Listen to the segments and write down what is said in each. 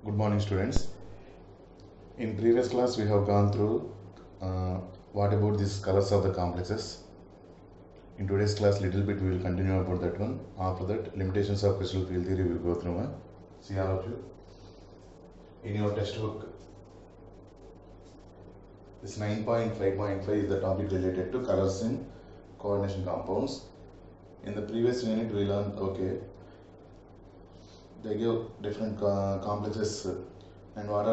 Good morning, students. In previous class, we have gone through what about these colors of the complexes. In today's class, little bit we will continue about that one. After that, limitations of crystal field theory we will go through. See all of you in your textbook. This 9.5.5 is the topic related to colors in coordination compounds. In the previous unit, we learned they give different complexes. And what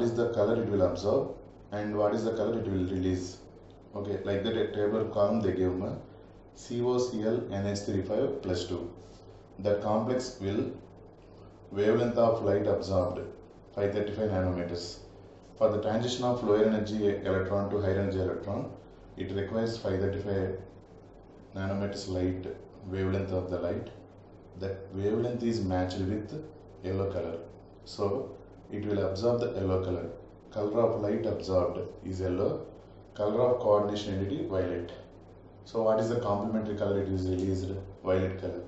is the color it will absorb and what is the color it will release. Okay, like the tabular column they give me COCl NH35 plus 2. That complex will wavelength of light absorbed 535 nanometers. For the transition of lower energy electron to higher energy electron, it requires 535 nanometers light wavelength of the light. That wavelength is matched with yellow color. So it will absorb the yellow color. Color of light absorbed is yellow. Color of coordination entity violet. So what is the complementary color it is released? Violet color.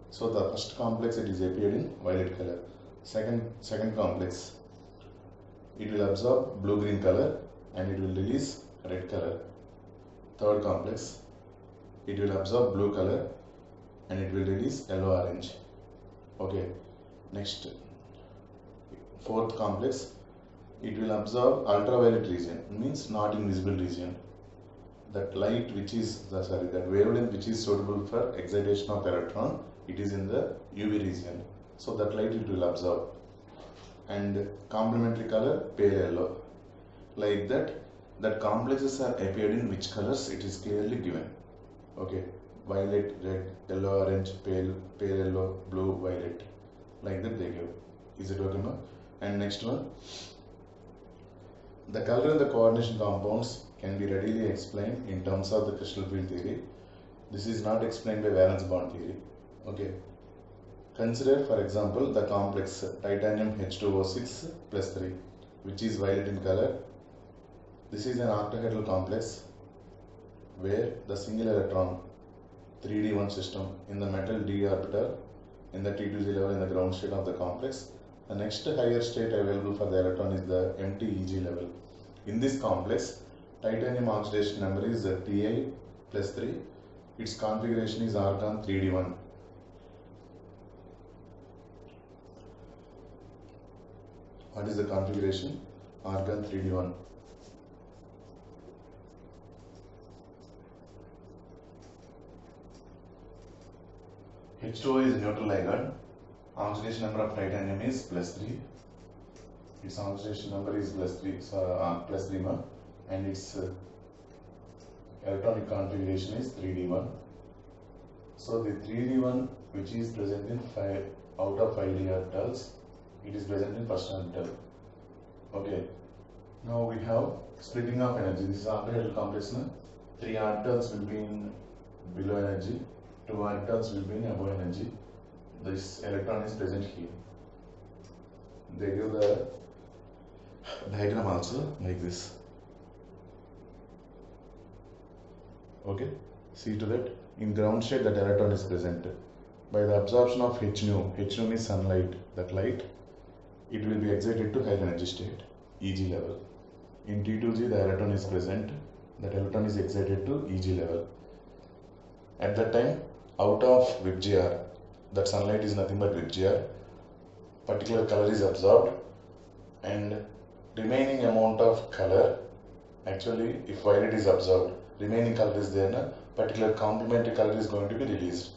So the first complex it is appeared in violet color. Second complex it will absorb blue green color and it will release red color. Third complex it will absorb blue color and it will release yellow orange. Okay, next. Fourth complex, it will absorb ultraviolet region, means not invisible region. That light which is, that wavelength which is suitable for excitation of electron, it is in the UV region. So that light it will absorb. And complementary color, pale yellow. Like that complexes are appeared in which colors it is clearly given. Okay, violet, red, yellow, orange, pale yellow, blue, violet. Like that they give. Is it okay now? And next one, the color in the coordination compounds can be readily explained in terms of the crystal field theory. This is not explained by valence bond theory. Okay. Consider, for example, the complex titanium H2O6 plus 3, which is violet in color. This is an octahedral complex where the single electron 3d1 system in the metal d orbital in the T2z level in the ground state of the complex. The next higher state available for the electron is the empty Eg level. In this complex, titanium oxidation number is Ti plus 3. Its configuration is argon 3d1. What is the configuration? Argon 3d1. H2O is neutral ligand. Oxidation number of titanium is plus 3. Its oxidation number is plus 3, and its electronic configuration is 3d1. So the 3d1 which is present in 5 out of 5d orbitals, it is present in first orbital. Okay. Now we have splitting of energy. This is octahedral complex. 3 orbitals will be in below energy, 2 orbitals will be in above energy. This electron is present here. They give the diagram also like this. Okay, see to that. In ground state that electron is present. By the absorption of H nu means sunlight, that light, it will be excited to higher energy state, Eg level. In T2G the electron is present, that electron is excited to Eg level. At that time, out of VIBGR, that sunlight is nothing but VIBGR, particular color is absorbed, and remaining amount of color, actually if violet is absorbed, remaining color is there, particular complementary color is going to be released.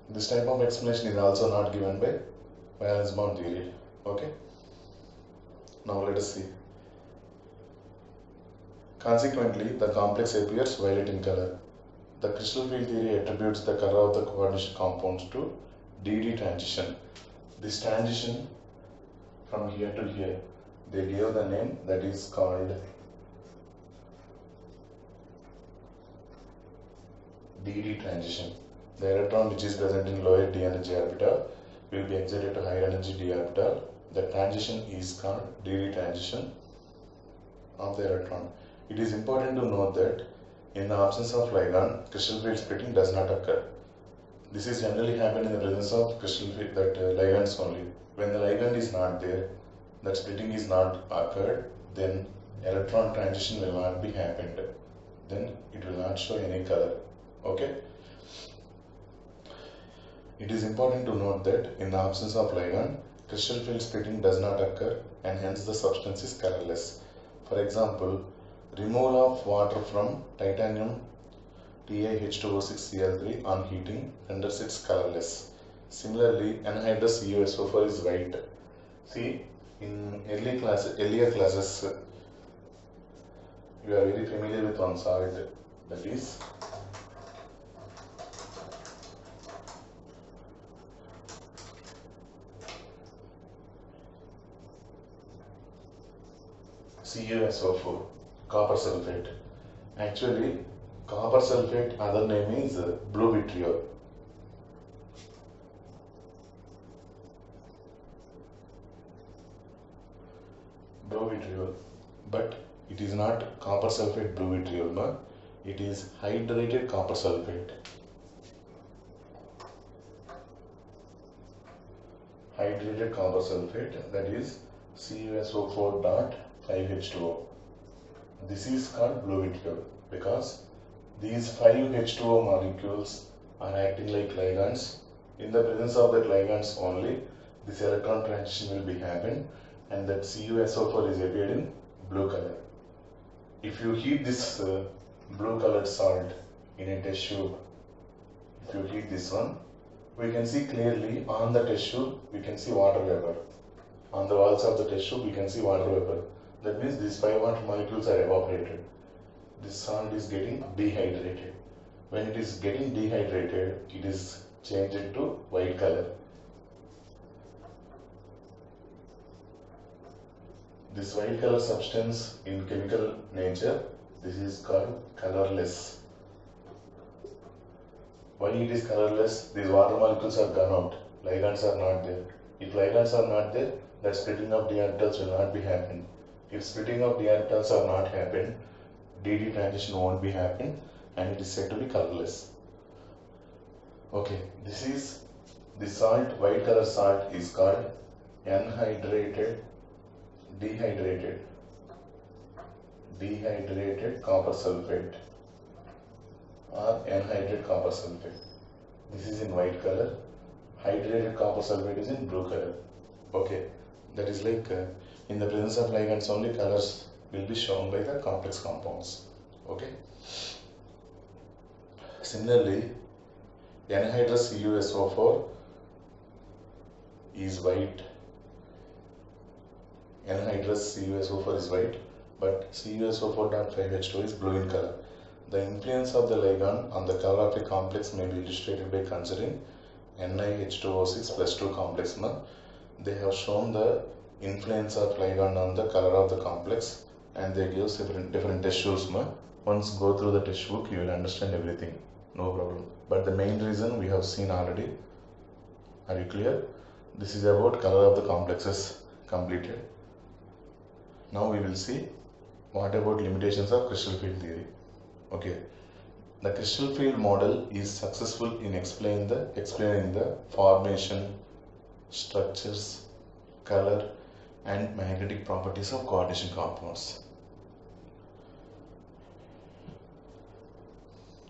This type of explanation is also not given by valence bond theory. Okay. Now let us see. Consequently, the complex appears violet in color. The crystal field theory attributes the color of the coordination compounds to DD transition. This transition from here to here, they give the name that is called DD transition. The electron which is present in lower d energy orbital will be excited to higher energy d orbital. The transition is called DD transition of the electron. It is important to note that in the absence of ligand, crystal field splitting does not occur. This is generally happen in the presence of crystal field ligands only. When the ligand is not there, that splitting is not occurred, then electron transition will not be happened. Then it will not show any color. Okay. It is important to note that in the absence of ligand, crystal field splitting does not occur and hence the substance is colorless. For example, removal of water from titanium TiH2O6Cl3 on heating renders it colorless. Similarly, anhydrous CuSO4 is white. See, in earlier classes, you are very familiar with one salt, that is CuSO4, copper sulfate. Actually, copper sulfate other name is blue vitriol. Blue vitriol, but it is not copper sulfate blue vitriol, it is hydrated copper sulfate. Hydrated copper sulfate, that is CuSO4.5H2O. This is called blue vitriol because these 5 H2O molecules are acting like ligands. In the presence of that ligands only, this electron transition will be happen and that CuSO4 is appeared in blue color. If you heat this blue colored salt in a test tube, if you heat this one, we can see clearly on the test tube, we can see water vapor. On the walls of the test tube, we can see water vapor. That means these 5 water molecules are evaporated. This salt is getting dehydrated. When it is getting dehydrated, it is changed to white color. This white color substance in chemical nature, this is called colorless. Why it is colorless? These water molecules are gone out. Ligands are not there. If ligands are not there, that splitting of d orbitals will not be happen. If splitting of d orbitals are not happen, dd transition won't be happen and it is said to be colorless. Okay, this salt, white color salt is called dehydrated copper sulfate or anhydrous copper sulfate. This is in white color. Hydrated copper sulfate is in blue color. Okay, that is like in the presence of ligands only colors will be shown by the complex compounds. Okay. Similarly, anhydrous CuSO4 is white. Anhydrous CuSO4 is white, but CuSO4.5H2 is blue in color. The influence of the ligand on the color of a complex may be illustrated by considering NiH2O6 plus 2 complex. They have shown the influence of ligand on the color of the complex and they give different test tubes. Once go through the test book, you will understand everything. No problem. But the main reason we have seen already. Are you clear? This is about color of the complexes completed. Now we will see what about limitations of crystal field theory. Okay. The crystal field model is successful in explaining the formation, structures, color and magnetic properties of coordination compounds.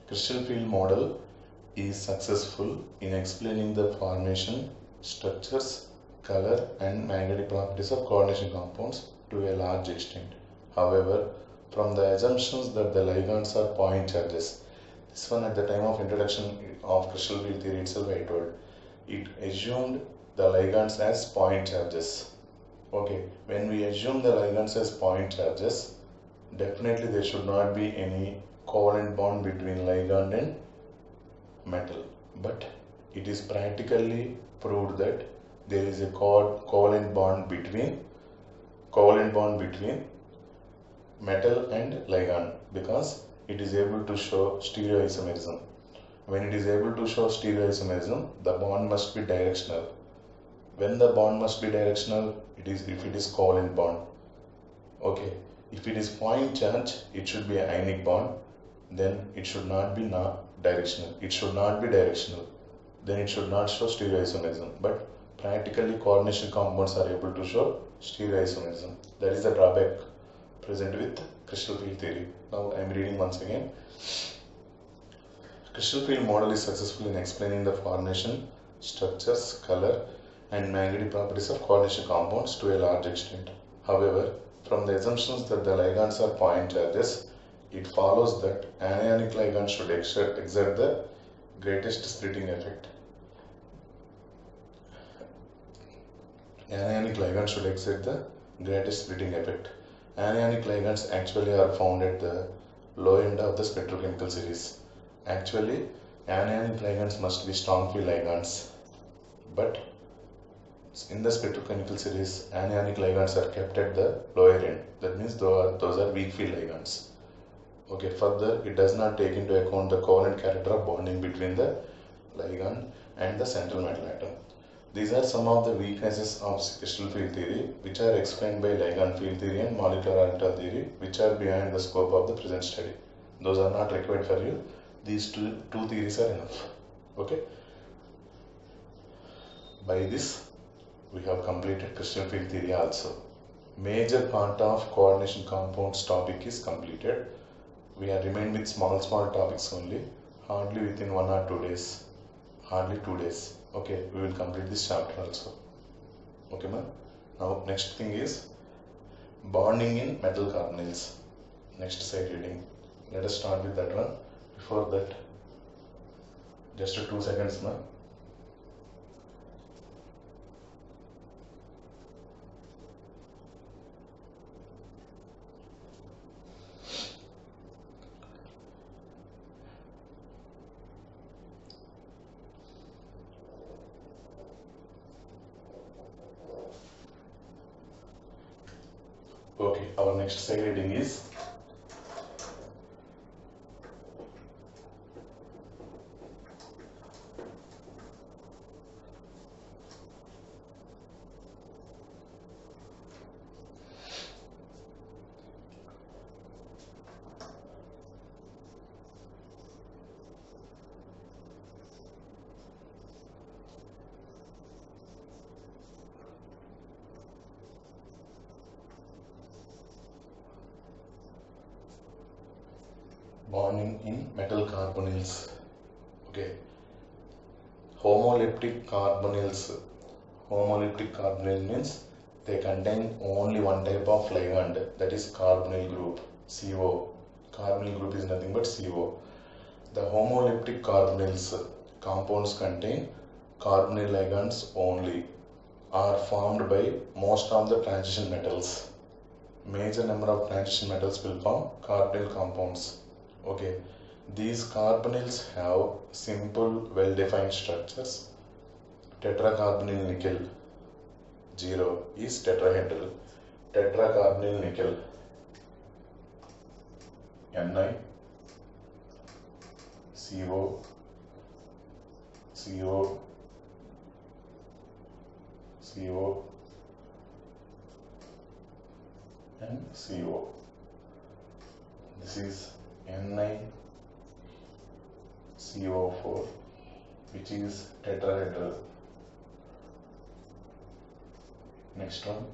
Crystal field model is successful in explaining the formation, structures, color and magnetic properties of coordination compounds to a large extent. However, from the assumptions that the ligands are point charges, this one at the time of introduction of crystal field theory itself I told, it assumed the ligands as point charges. Okay, when we assume the ligands as point charges, definitely there should not be any covalent bond between ligand and metal. But it is practically proved that there is a covalent bond between metal and ligand because it is able to show stereoisomerism. When it is able to show stereoisomerism, the bond must be directional. When the bond must be directional, if it is covalent bond. Okay, if it is point charge, it should be an ionic bond. Then it should not be directional. It should not be directional. then it should not show stereoisomerism. But practically coordination compounds are able to show stereoisomerism. That is the drawback present with crystal field theory. Now I am reading once again. Crystal field model is successful in explaining the formation, structures, color, and magnetic properties of coordination compounds to a large extent. However, from the assumptions that the ligands are point charges, it follows that anionic ligands should exert the greatest splitting effect. Anionic ligands should exert the greatest splitting effect. Anionic ligands actually are found at the low end of the spectrochemical series. Actually, anionic ligands must be strong field ligands, but in the spectrochemical series, anionic ligands are kept at the lower end. That means those are weak field ligands. Okay, further, it does not take into account the covalent character of bonding between the ligand and the central metal atom. These are some of the weaknesses of crystal field theory, which are explained by ligand field theory and molecular orbital theory, which are beyond the scope of the present study. Those are not required for you. These two theories are enough. Okay. By this, we have completed crystal field theory also. Major part of coordination compounds topic is completed. We are remained with small topics only, hardly within 1 or 2 days. Hardly 2 days. Okay, we will complete this chapter also. Okay, ma'am. Now, next thing is bonding in metal carbonyls. Next side reading. Let us start with that one. Before that, just 2 seconds, ma'am. Okay, our next side reading is bonding in metal carbonyls. Okay. Homoleptic carbonyls. Homoleptic carbonyl means they contain only one type of ligand, that is carbonyl group, CO. Carbonyl group is nothing but CO. The homoleptic carbonyls compounds contain carbonyl ligands only, are formed by most of the transition metals. Major number of transition metals will form carbonyl compounds. Okay, these carbonyls have simple, well-defined structures. Tetracarbonyl nickel 0 is tetrahedral. Tetracarbonyl nickel Ni CO CO CO and CO. This is NiCO4, which is tetrahedral. Next one,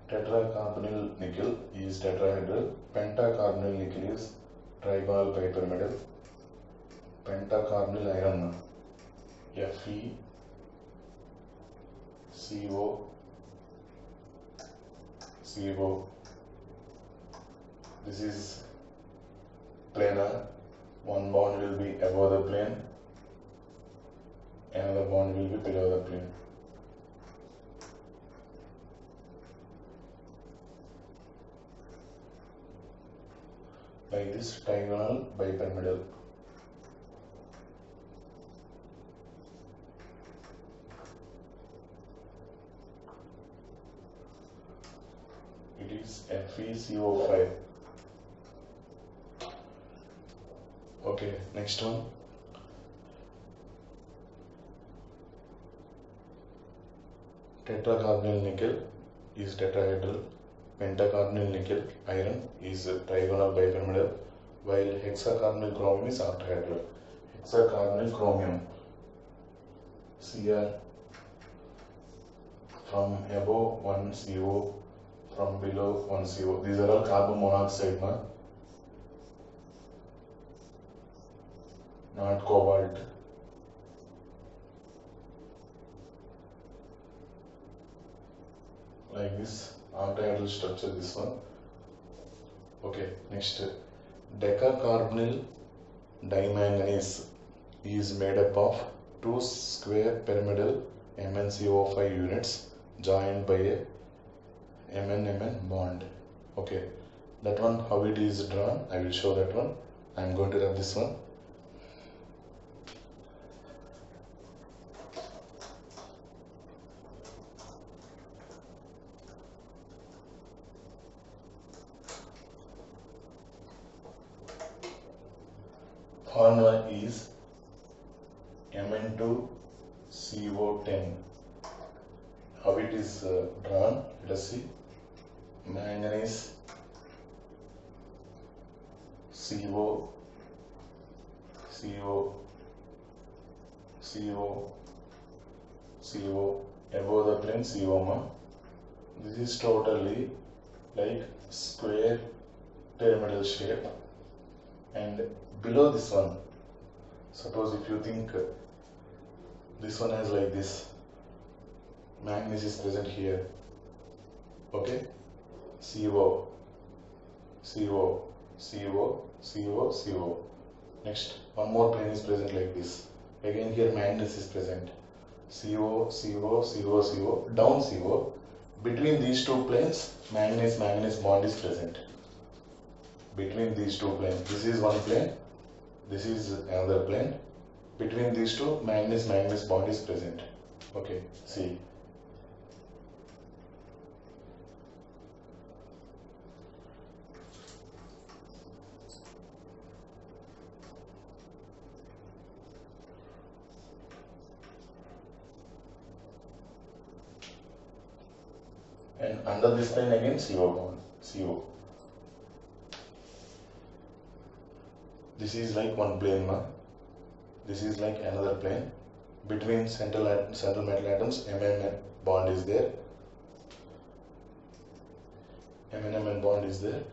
tetracarbonyl nickel is tetrahedral. Pentacarbonyl nickel is trigonal bipyramidal. Pentacarbonyl iron FeCO. This is planar. One bond will be above the plane, another bond will be below the plane. Like this, trigonal bipyramidal. It is FeCO5. Okay, next one. Tetracarbonyl nickel is tetrahedral. Pentacarbonyl nickel iron is trigonal bipyramidal, while hexacarbonyl chromium is octahedral. hexacarbonyl chromium. Cr from above 1 CO, from below 1 CO. These are all carbon monoxide, not cobalt. Like this, octahedral structure, this one. Okay, next, decacarbonyl dimanganese is made up of 2 square pyramidal MnCO5 units joined by a MN-MN bond. Okay, that one, how it is drawn, I will show that one. I am going to rub this one. Formula is Mn2CO10. How it is drawn? Let us see. Manganese, CO, CO, CO, CO, above the plane CO. This is totally like square pyramidal shape, and below this one, suppose if you think this one has like this, manganese is present here. Okay, CO, CO, CO, CO, CO. Next, one more plane is present like this. Again here manganese is present. CO, CO, CO, CO, down CO. Between these two planes, manganese bond is present. Between these two planes, this is one plane, this is another plane. Between these two, manganese bond is present. Okay, see. And under this plane again CO bond, CO. This is like one plane, this is like another plane. Between central metal atoms, MN bond is there. MN bond is there.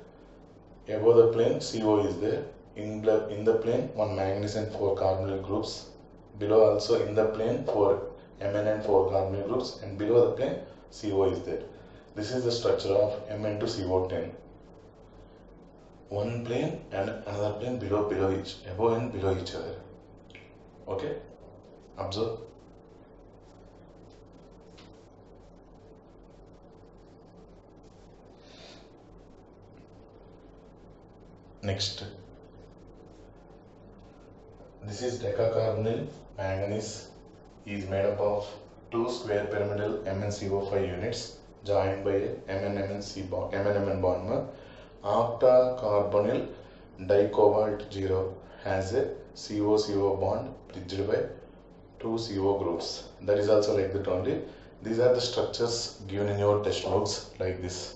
Above the plane, CO is there. In the plane, one manganese and 4 carbonyl groups. Below also in the plane, 4 Mn and 4 carbonyl groups, and below the plane, CO is there. This is the structure of Mn2CO10. One plane and another plane above and below each other. Okay, observe. Next, this is decacarbonyl manganese is made up of 2 square pyramidal MnCO5 units joined by a MN-MN bond. Octacarbonyl dicobalt 0 has a CO-CO bond bridged by 2 CO groups. That is also like that only. These are the structures given in your textbooks like this.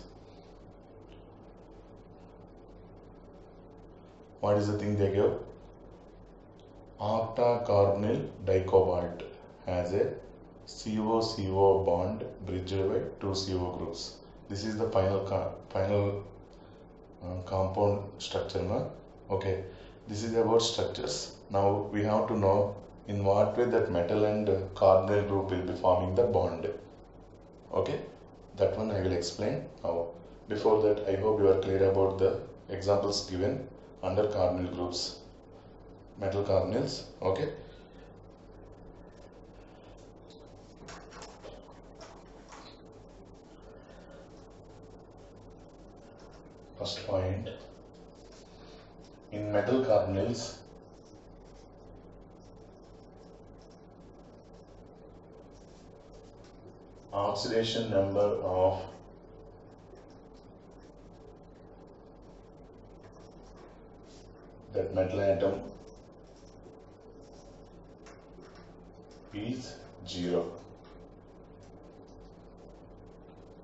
What is the thing they give? Octacarbonyl dicobalt has a CO-CO bond bridged by 2 CO groups. This is the final compound structure. Okay, this is about structures. Now we have to know in what way that metal and carbonyl group will be forming the bond. Okay, that one I will explain now. Before that, I hope you are clear about the examples given under carbonyl groups, metal carbonyls. Okay. First point, in metal carbonyls, oxidation number of that metal atom is 0.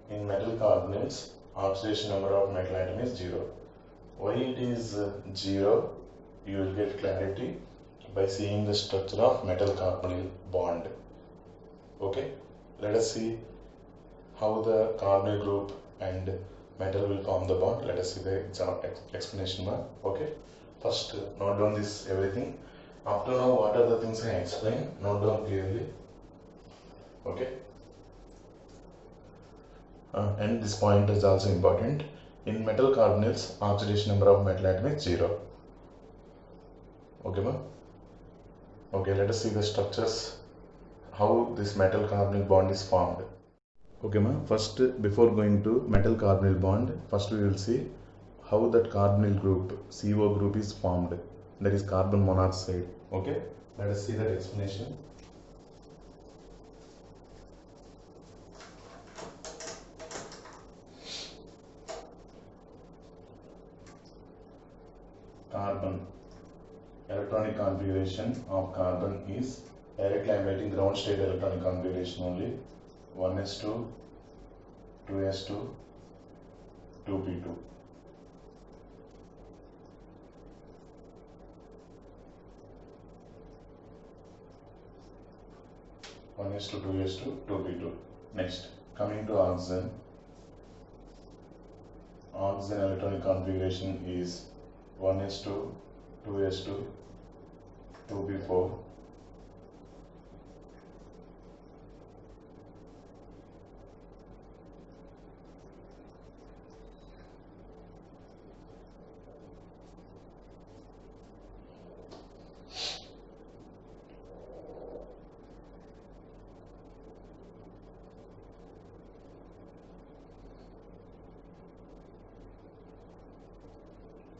In metal carbonyls, oxidation number of metal atom is 0. Why it is 0? You will get clarity by seeing the structure of metal carbonyl bond. Okay, let us see how the carbonyl group and metal will form the bond. Let us see the explanation mark. Okay, first note down this everything. After now, what are the things I explain? Note down clearly. Okay, and this point is also important. In metal carbonyls, oxidation number of metal atom is 0. Okay, ma'am. Okay, let us see the structures, how this metal carbonyl bond is formed. Okay, ma'am. First, before going to metal carbonyl bond, first we will see how that carbonyl group, CO group, is formed. That is carbon monoxide. Okay, let us see that explanation. Carbon. Electronic configuration of carbon is directly I am writing ground state electronic configuration only. 1s2, 2s2, 2p2. One is to 2s2, 2p2. Next, coming to oxygen. Oxygen electronic configuration is 1s2, 2s2, 2p4.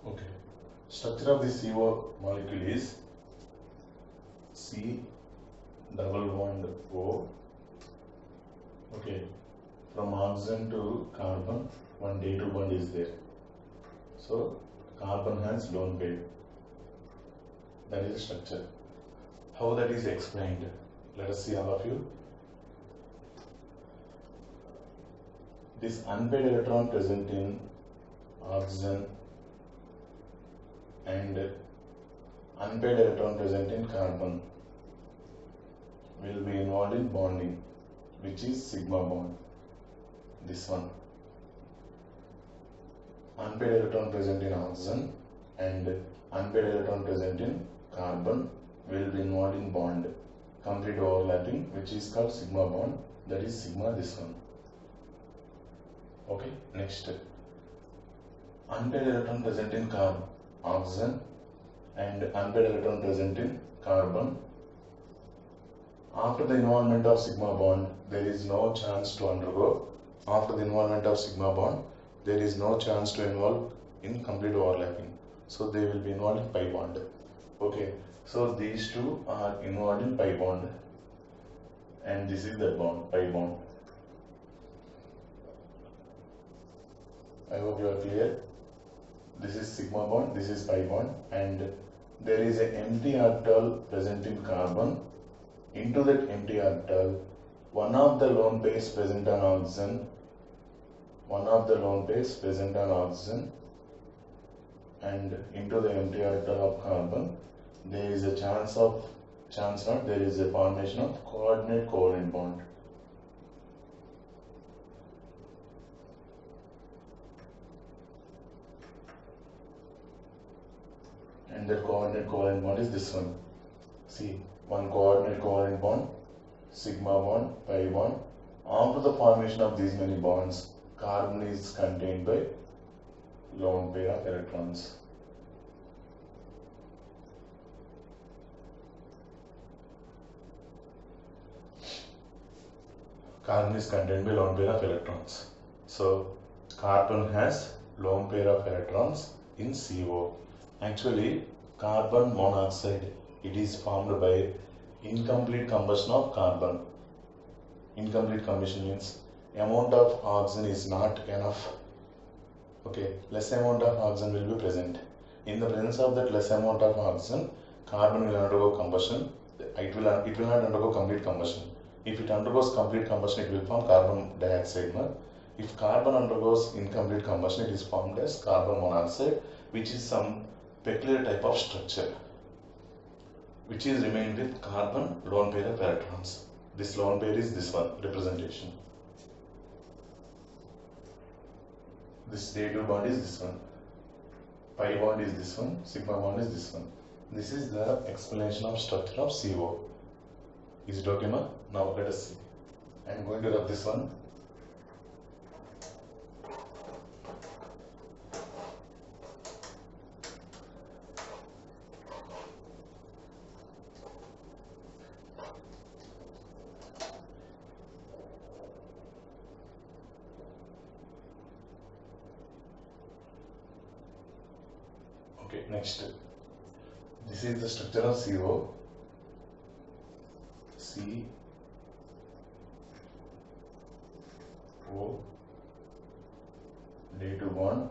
Okay. Structure of the CO molecule is C double bond O. Okay. From oxygen to carbon, one day2 bond is there. So carbon has lone pair. That is the structure. How that is explained? Let us see, all of you. This unpaired electron present in oxygen and unpaired electron present in carbon will be involved in bonding, which is sigma bond. This one. Unpaired electron present in oxygen and unpaired electron present in carbon will be involved in bond, complete overlapping, which is called sigma bond. That is sigma this one. Okay, next. Unpaired electron present in oxygen and unpaired electron present in carbon. After the involvement of sigma bond, there is no chance to undergo. After the involvement of sigma bond, there is no chance to involve in complete overlapping. So they will be involved in pi bond. Okay, so these two are involved in pi bond, and this is the bond, pi bond. I hope you are clear. This is sigma bond, this is pi bond, and there is an empty orbital present in carbon. Into that empty orbital, one of the lone pairs present on oxygen, and into the empty orbital of carbon, there is a there is a formation of coordinate covalent bond. And that coordinate covalent bond is this one. See, one coordinate covalent bond, sigma bond, pi bond. After the formation of these many bonds, carbon is contained by lone pair of electrons. Carbon is contained by lone pair of electrons. So carbon has lone pair of electrons in CO. Actually, carbon monoxide, it is formed by incomplete combustion of carbon. Incomplete combustion means amount of oxygen is not enough. Okay, less amount of oxygen will be present. In the presence of that less amount of oxygen, carbon will undergo combustion. It will not undergo complete combustion. If it undergoes complete combustion, it will form carbon dioxide. No? If carbon undergoes incomplete combustion, it is formed as carbon monoxide, which is some peculiar type of structure. which is remained with carbon lone pair of electrons. This lone pair is this one, representation. This day2 bond is this one, pi bond is this one, sigma bond is this one. This is the explanation of structure of CO. Is it okay, ma? Now let us see. I am going to rub this one. Okay, next. This is the structure of CO. C O day2 bond,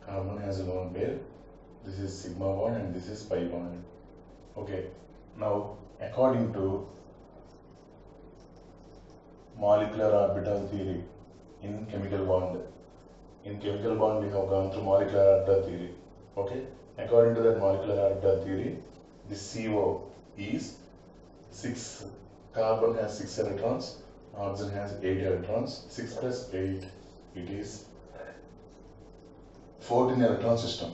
carbon has a lone pair. This is sigma bond and this is pi bond. Okay, now according to molecular orbital theory in chemical bond, we have gone through molecular orbital theory. Okay, according to that molecular orbital theory, this CO is 6, carbon has 6 electrons, oxygen has 8 electrons, 6 plus 8, it is 14 electron system.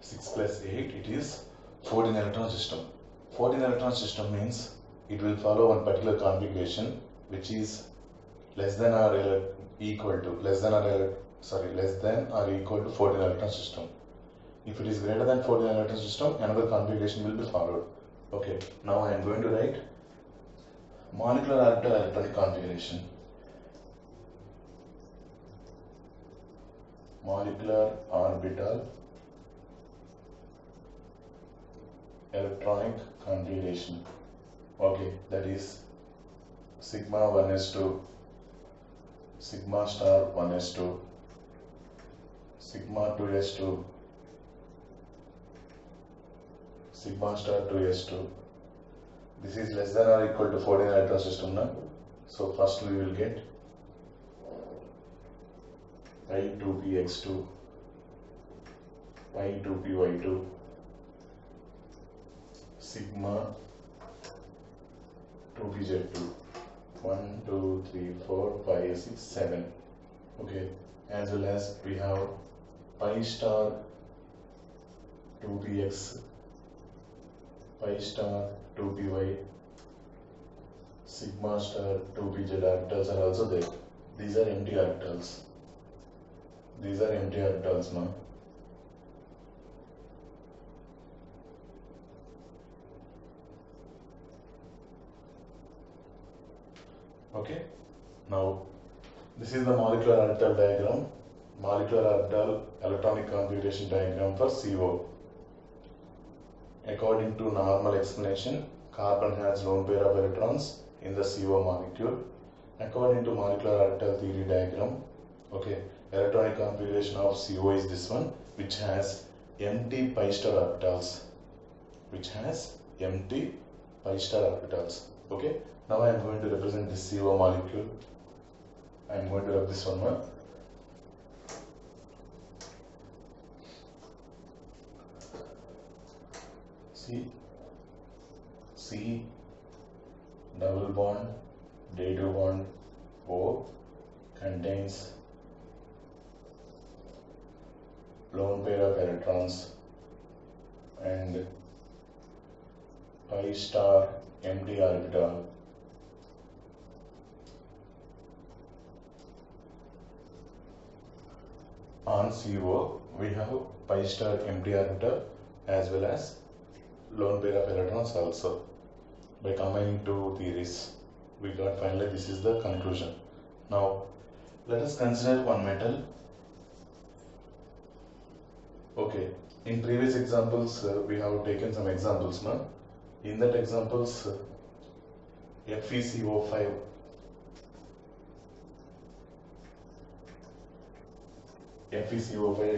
6 plus 8, it is 14 electron system. 14 electron system means it will follow one particular configuration which is less than or equal to 14 electron system. If it is greater than 14 electron system, another configuration will be followed. Okay, now I am going to write molecular orbital electronic configuration. Molecular orbital electronic configuration. Okay, that is sigma 1s2, sigma star 1s2, sigma 2s2, sigma star 2s2. This is less than or equal to 14 electron system now. So first we will get pi 2px2, pi 2py2, sigma 2pz2, 1, 2, 3, 4, 5, 6, 7. Okay, as well as we have pi star 2px, pi star 2py, sigma star 2pz orbitals are also there. These are empty orbitals. These are empty orbitals now. Okay, now this is the molecular orbital diagram, molecular orbital electronic configuration diagram for CO. According to normal explanation, carbon has lone pair of electrons in the CO molecule. According to molecular orbital theory diagram, okay, electronic configuration of CO is this one, which has empty pi star orbitals. Okay, now I am going to represent this CO molecule. I am going to rub this one. See, C double bond, day2 bond, O contains lone pair of electrons and pi star empty orbital. On CO, we have pi star empty orbital as well as lone pair of electrons also. By combining two theories, we got finally this is the conclusion. Now, let us consider one metal. Okay, in previous examples, we have taken some examples now. In that examples, FeCO5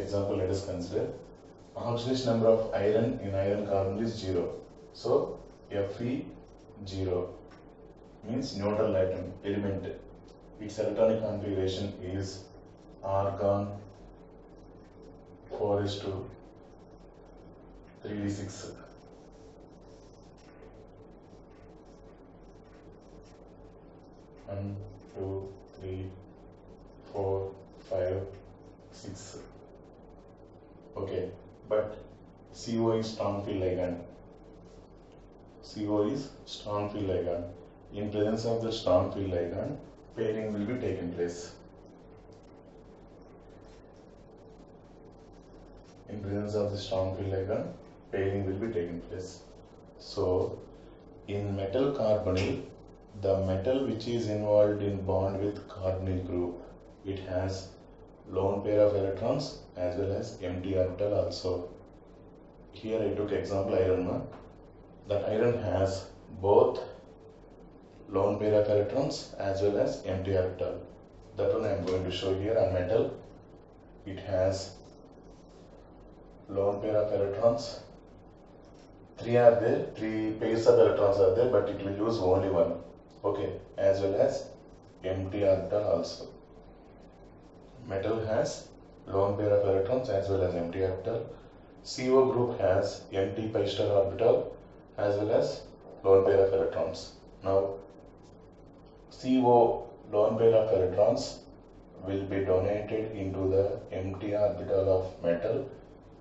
example let us consider. Oxidation number of iron in iron carbon is 0. So Fe 0 means neutral atom element. its electronic configuration is argon 4:3d6. One, two, three, 4, 5, 6. Okay, but CO is strong field ligand. CO is strong field ligand. In presence of the strong field ligand, pairing will be taken place. In presence of the strong field ligand, pairing will be taken place. So, in metal carbonyl, the metal which is involved in bond with carbonyl group, it has lone pair of electrons as well as empty orbital also. Here I took example iron. That iron has both lone pair of electrons as well as empty orbital. That one I am going to show here on metal. It has lone pair of electrons. Three are there, three pairs of electrons are there, but it will use only one. Okay, as well as empty orbital also. Metal has lone pair of electrons as well as empty orbital. CO group has empty pi star orbital as well as lone pair of electrons. Now, CO lone pair of electrons will be donated into the empty orbital of metal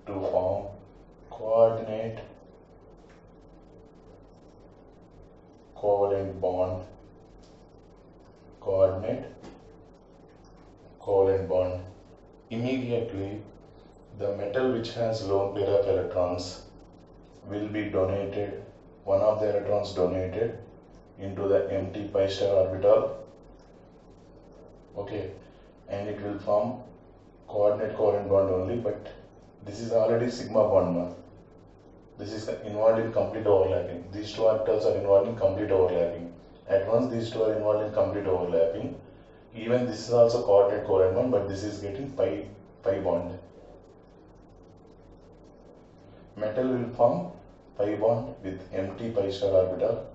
to form coordinate covalent bond. Immediately, the metal which has lone pair of electrons will be donated, one of the electrons donated into the empty pi star orbital. Okay, and it will form coordinate covalent bond only, but this is already sigma bond. This is involved in complete overlapping. These two orbitals are involved in complete overlapping. At once these two are involved in complete overlapping. Even this is also coordinate covalent bond, but this is getting pi bond. Metal will form pi bond with empty pi star orbital.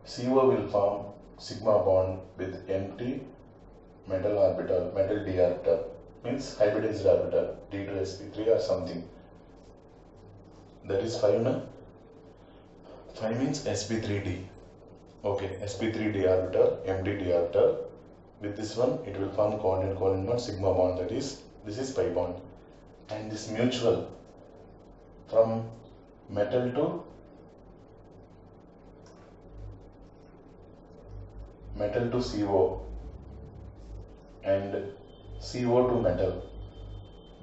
CO will form sigma bond with empty metal orbital, metal d orbital, means hybridized orbital, d to sp3 or something. That is 5 na? 5 means sp3d. Okay, sp3d orbital, empty d orbital. With this one, it will form coordinate covalent bond, sigma bond, that is, this is pi bond. And this mutual from metal to CO and CO to metal.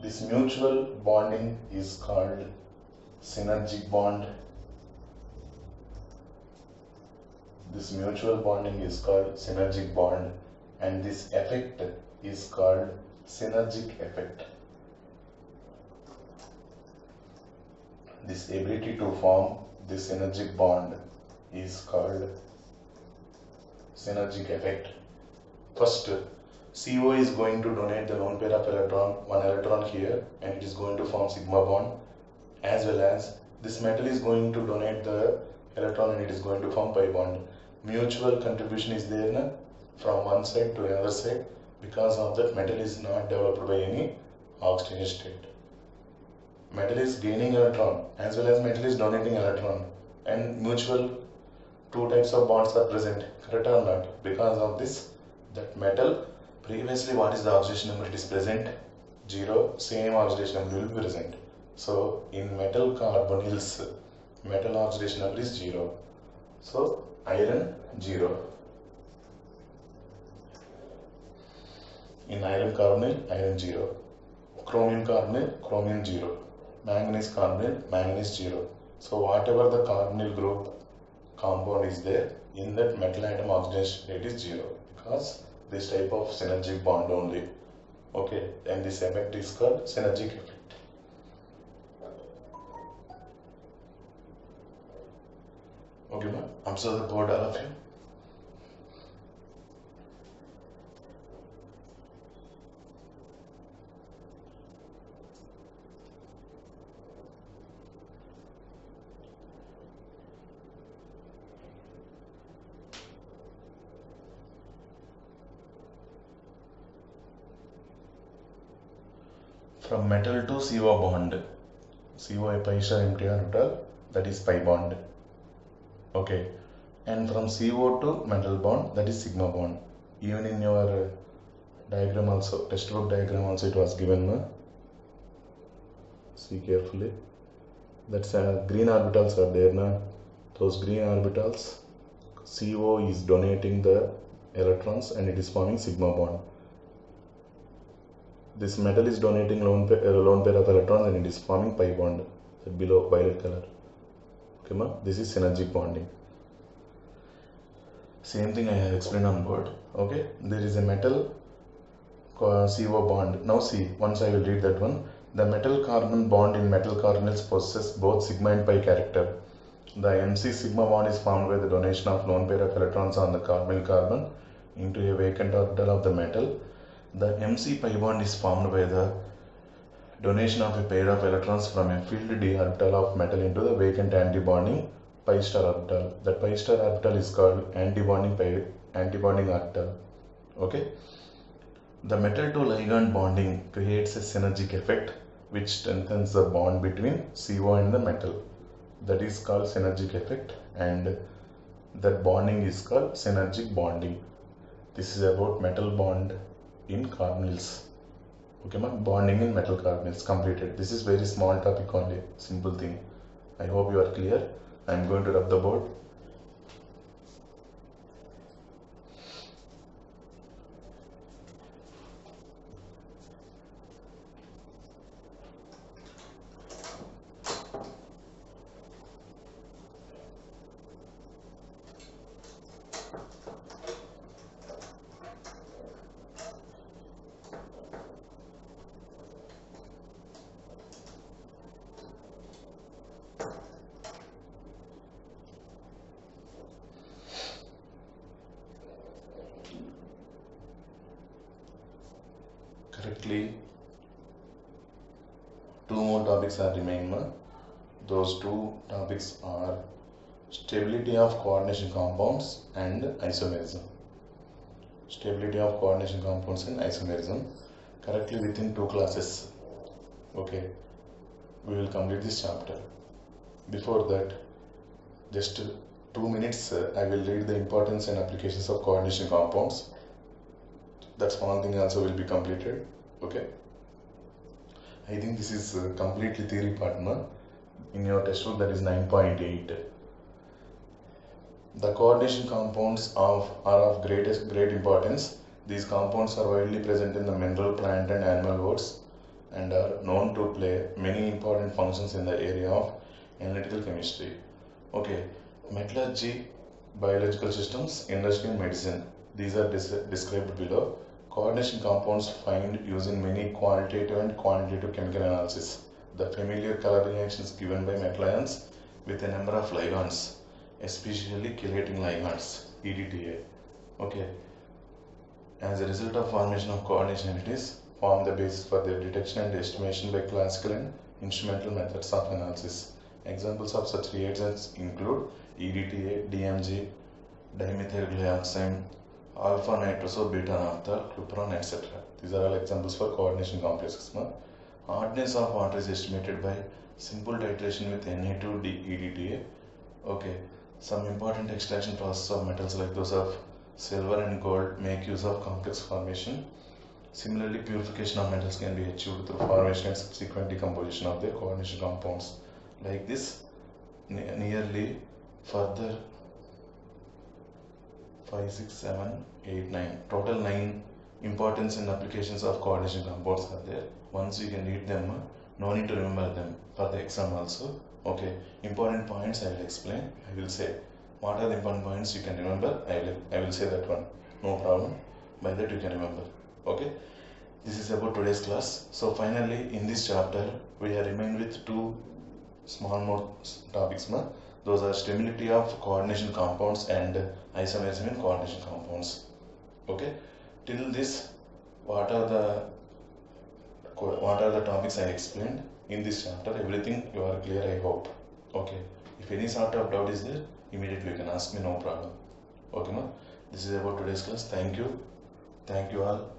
This mutual bonding is called synergic bond. This mutual bonding is called synergic bond, and this effect is called synergic effect. This ability to form this synergic bond is called synergic effect. First, CO is going to donate the lone pair of electron, one electron here, and it is going to form sigma bond, as well as this metal is going to donate the electron and it is going to form pi bond. Mutual contribution is there na? From one side to another side. Because of that, metal is not developed by any oxidation state. Metal is gaining electron as well as metal is donating electron, and mutual two types of bonds are present, correct or not? Because of this, that metal, previously what is the oxidation number? It is present 0, same oxidation number will be present. So in metal carbonyls, metal oxidation number is 0. So iron 0. In iron carbonyl, iron 0. Chromium carbonyl, chromium 0. Manganese carbonyl, manganese 0. So whatever the carbonyl group compound is there, in that metal atom oxidation state is 0, because this type of synergic bond only. Okay, and this effect is called synergic effect. Okay, ma? Observe the board, all of you. from metal to CO bond. CO a pi star empty orbital, that is pi bond. Okay. And from CO to metal bond, that is sigma bond. Even in your diagram also, textbook diagram also, it was given. See carefully. That's green orbitals are there now. Those green orbitals, CO is donating the electrons and it is forming sigma bond. This metal is donating lone pair of electrons and it is forming pi bond. So below violet color. Okay, ma? This is synergic bonding. Same thing I have explained on board. Okay, there is a metal CO bond. Now see, once I will read that one. The metal carbon bond in metal carbonyls possesses both sigma and pi character. The MC sigma bond is formed by the donation of lone pair of electrons on the carbonyl carbon into a vacant orbital of the metal. The MC pi bond is formed by the donation of a pair of electrons from a filled d orbital of metal into the vacant antibonding pi star orbital. That pi star orbital is called antibonding orbital. Okay. The metal to ligand bonding creates a synergic effect which strengthens the bond between CO and the metal. That is called synergic effect, and that bonding is called synergic bonding. This is about metal bond in carbonyls. Okay, ma? Bonding in metal carbonyls completed. This is very small topic only, simple thing. I hope you are clear. I am going to rub the board. Correctly, two more topics are remaining. Those two topics are stability of coordination compounds and isomerism. Stability of coordination compounds and isomerism. Correctly within 2 classes. Okay, we will complete this chapter. Before that, just 2 minutes, I will read the importance and applications of coordination compounds. That small thing also will be completed. Okay, I think this is completely theory part. In your textbook, that is 9.8. The coordination compounds are of great importance. These compounds are widely present in the mineral, plant and animal worlds and are known to play many important functions in the area of analytical chemistry. Okay, metallurgy, biological systems, industry and medicine. These are described below. Coordination compounds find use in many qualitative and quantitative chemical analysis. The familiar color reactions given by metal ions with a number of ligands, especially chelating ligands, EDTA. Okay. As a result of formation of coordination entities, form the basis for their detection and estimation by classical and instrumental methods of analysis. Examples of such reagents include EDTA, DMG, dimethyl glyoxime, alpha nitroso, beta naphtha, cupron, etc. These are all examples for coordination complexes. Hardness of water is estimated by simple titration with Na2-EDTA. Okay, some important extraction processes of metals like those of silver and gold make use of complex formation. Similarly, purification of metals can be achieved through formation and subsequent decomposition of their coordination compounds. Like this, nearly further 5, 6, 7, 8, 9. Total 9 importance and applications of coordination compounds are there. Once you can read them, no need to remember them for the exam also. Okay, important points I will explain. I will say what are the important points you can remember. I will say that one. No problem. By that you can remember. Okay. This is about today's class. So finally, in this chapter, we have remained with 2 small more topics. Those are stability of coordination compounds and isomerism in coordination compounds. Okay. Till this, what are the topics I explained in this chapter? Everything you are clear, I hope. Okay. If any sort of doubt is there, immediately you can ask me, no problem. Okay, ma? This is about today's class. Thank you. Thank you all.